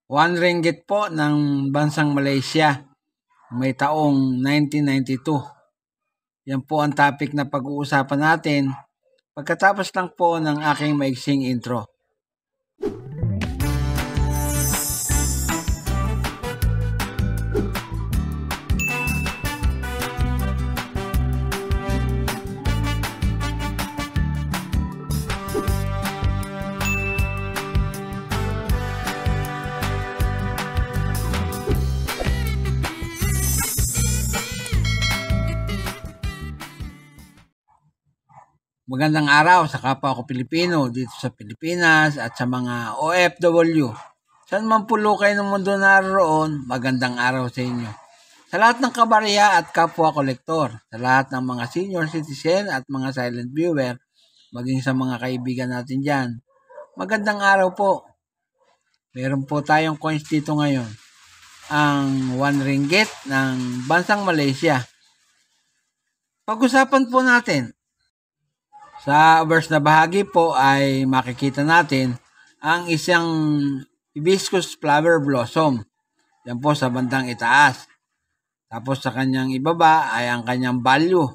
1 ringgit po ng bansang Malaysia. May taong 1992. Yan po ang topic na pag-uusapan natin pagkatapos lang po ng aking maiksing intro. Magandang araw sa kapwa ko Pilipino dito sa Pilipinas at sa mga OFW. Saan man pulo kayo ng mundo naroon, magandang araw sa inyo. Sa lahat ng kabarya at kapwa kolektor, sa lahat ng mga senior citizen at mga silent viewer, maging sa mga kaibigan natin dyan, magandang araw po. Meron po tayong coins dito ngayon. Ang 1 ringgit ng bansang Malaysia. Pag-usapan po natin. Sa verse na bahagi po ay makikita natin ang isang hibiscus flower blossom. Yan po sa bandang itaas. Tapos sa kanyang ibaba ay ang kanyang value.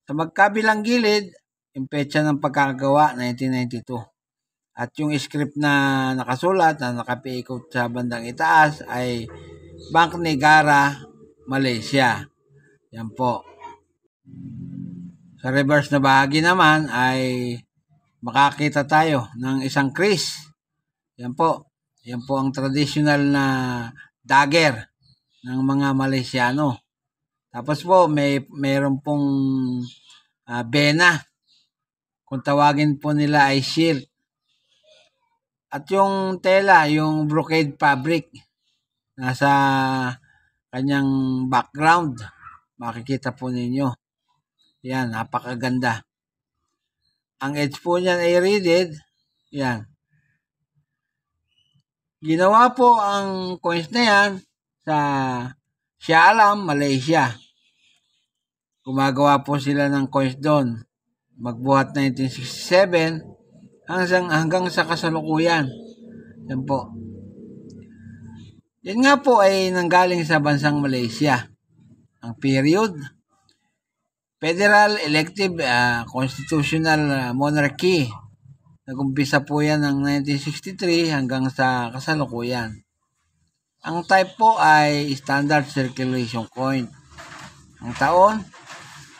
Sa magkabilang gilid, yung petsa ng pagkakagawa, 1992. At yung script na nakasulat na nakapiikot sa bandang itaas ay Bank Negara, Malaysia. Yan po. Sa reverse na bahagi naman ay makakita tayo ng isang Kris. Yan po. Yan po ang traditional na dagger ng mga Malaysiano. Tapos po mayroon pong bena. Kung tawagin po nila ay shield. At yung tela, yung brocade fabric, nasa kanyang background. Makikita po ninyo. Yan, napakaganda. Ang edge po niyan ay reeded. Yan. Ginawa po ang coins na yan sa Shah Alam, Malaysia. Gumagawa po sila ng coins doon. Magbuhat 1967 hanggang sa kasalukuyan. Yan po. Yan nga po ay nanggaling sa bansang Malaysia. Ang period, Federal Elective Constitutional Monarchy. Nag-umpisa po yan ng 1963 hanggang sa kasalukuyan. Ang type po ay Standard Circulation Coin. Ang taon,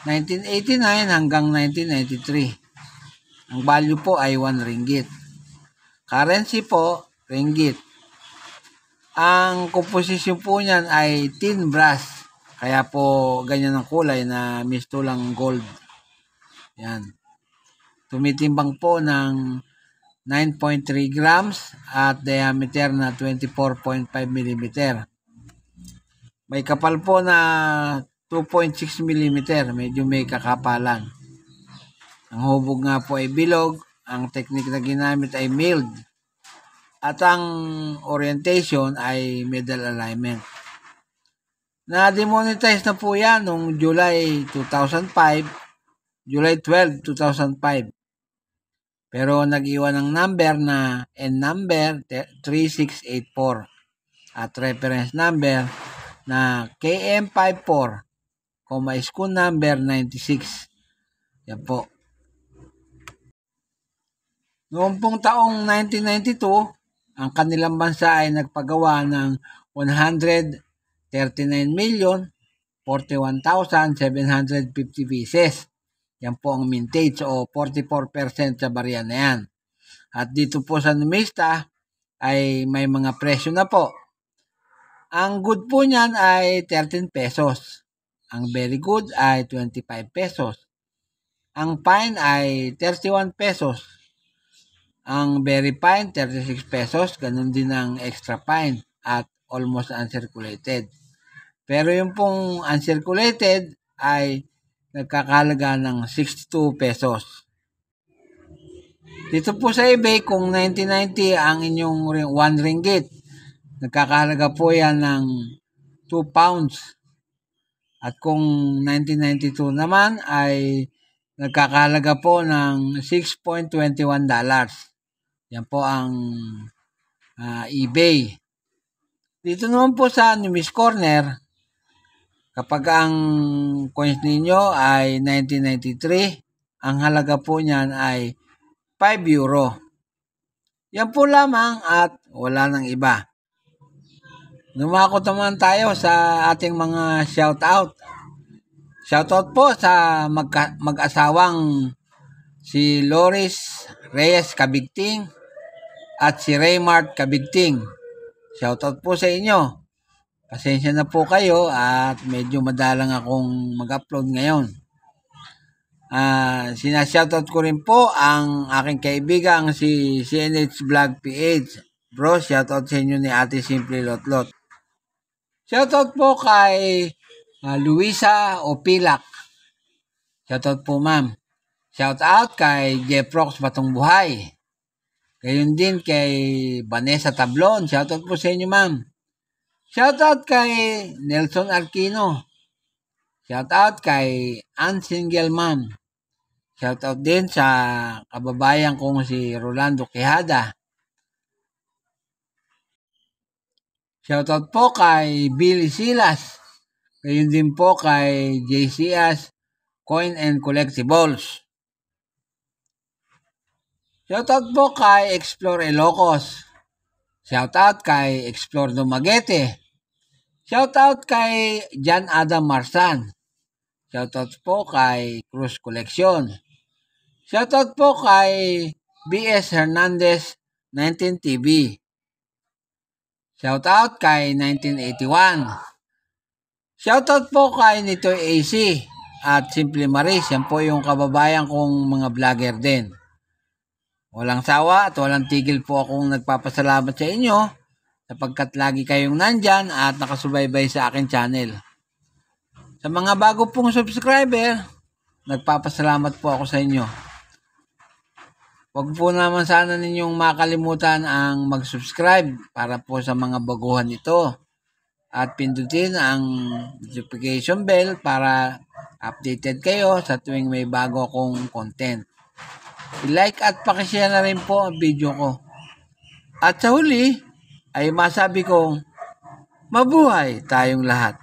1989 hanggang 1993. Ang value po ay 1 ringgit. Currency po, ringgit. Ang composition po niyan ay tin brass. Kaya po ganyan ang kulay na mistulang gold. Yan. Tumitimbang po ng 9.3 grams at diameter na 24.5 mm. May kapal po na 2.6 mm. Medyo may kakapalan. Ang hubog nga po ay bilog. Ang technique na ginamit ay milled. At ang orientation ay middle alignment. Na-demonetize na po yan noong July 2005, July 12, 2005. Pero nag-iwan ng number na N-number 3684 at reference number na KM54, school number 96. Yan po. Noong pong taong 1992, ang kanilang bansa ay nagpagawa ng 139,041,750 pieces. Yan po ang mintage o 44% sa barya na yan. At dito po sa numista ay may mga presyo na po. Ang good po niyan ay 13 pesos. Ang very good ay 25 pesos. Ang fine ay 31 pesos. Ang very fine, 36 pesos. Ganun din ang extra fine at almost uncirculated. Pero yung pong uncirculated ay nagkakahalaga ng 62 pesos. Dito po sa eBay, kung 1990 ang inyong 1 ringgit, nagkakahalaga po yan ng 2 pounds. At kung 1992 naman ay nagkakahalaga po ng $6.21. Yan po ang eBay. Dito naman po sa Numis Corner, kapag ang coins ninyo ay 1993, ang halaga po niyan ay 5 euro. Yan po lamang at wala nang iba. Dumako naman tayo sa ating mga shoutout. Shoutout po sa mag-asawang si Loris Reyes Kabigting at si Raymart Kabigting. Shoutout po sa inyo. Pasensya na po kayo at medyo madalang akong mag-upload ngayon. Sinashoutout ko rin po ang aking kaibigang si CNH Vlog PH. Bro, shoutout sa inyo ni Ate Simple Lotlot. Shoutout po kay Luisa Opilak. Shoutout po ma'am. Shoutout kay Jeffrox Batong Buhay. Gayon din kay Vanessa Tablon. Shoutout po sa inyo ma'am. Shoutout kay Nelson Arquino. Shoutout kay Ann Single Ma'am. Shoutout din sa kababayan kong si Rolando Quijada. Shoutout po kay Billy Silas. Gayon din po kay JCS Coin and Collectibles. Shoutout po kay Explore Ilocos. Shoutout kay Explore Dumaguete. Shoutout kay John Adam Marsan. Shoutout po kay Cruz Collection. Shoutout po kay BS Hernandez 19 TV. Shoutout kay 1981. Shoutout po kay Nitoy AC at Simple Maris. Yan po yung kababayan kong mga vlogger din. Walang sawa at walang tigil po akong nagpapasalamat sa inyo sapagkat lagi kayong nandyan at nakasubaybay sa aking channel. Sa mga bago pong subscriber, nagpapasalamat po ako sa inyo. Huwag po naman sana ninyong makalimutan ang mag-subscribe para po sa mga baguhan ito. At pindutin ang notification bell para updated kayo sa tuwing may bago akong content. I-like at pakishare na rin po ang video ko. At sa huli, ay masabi kong mabuhay tayong lahat.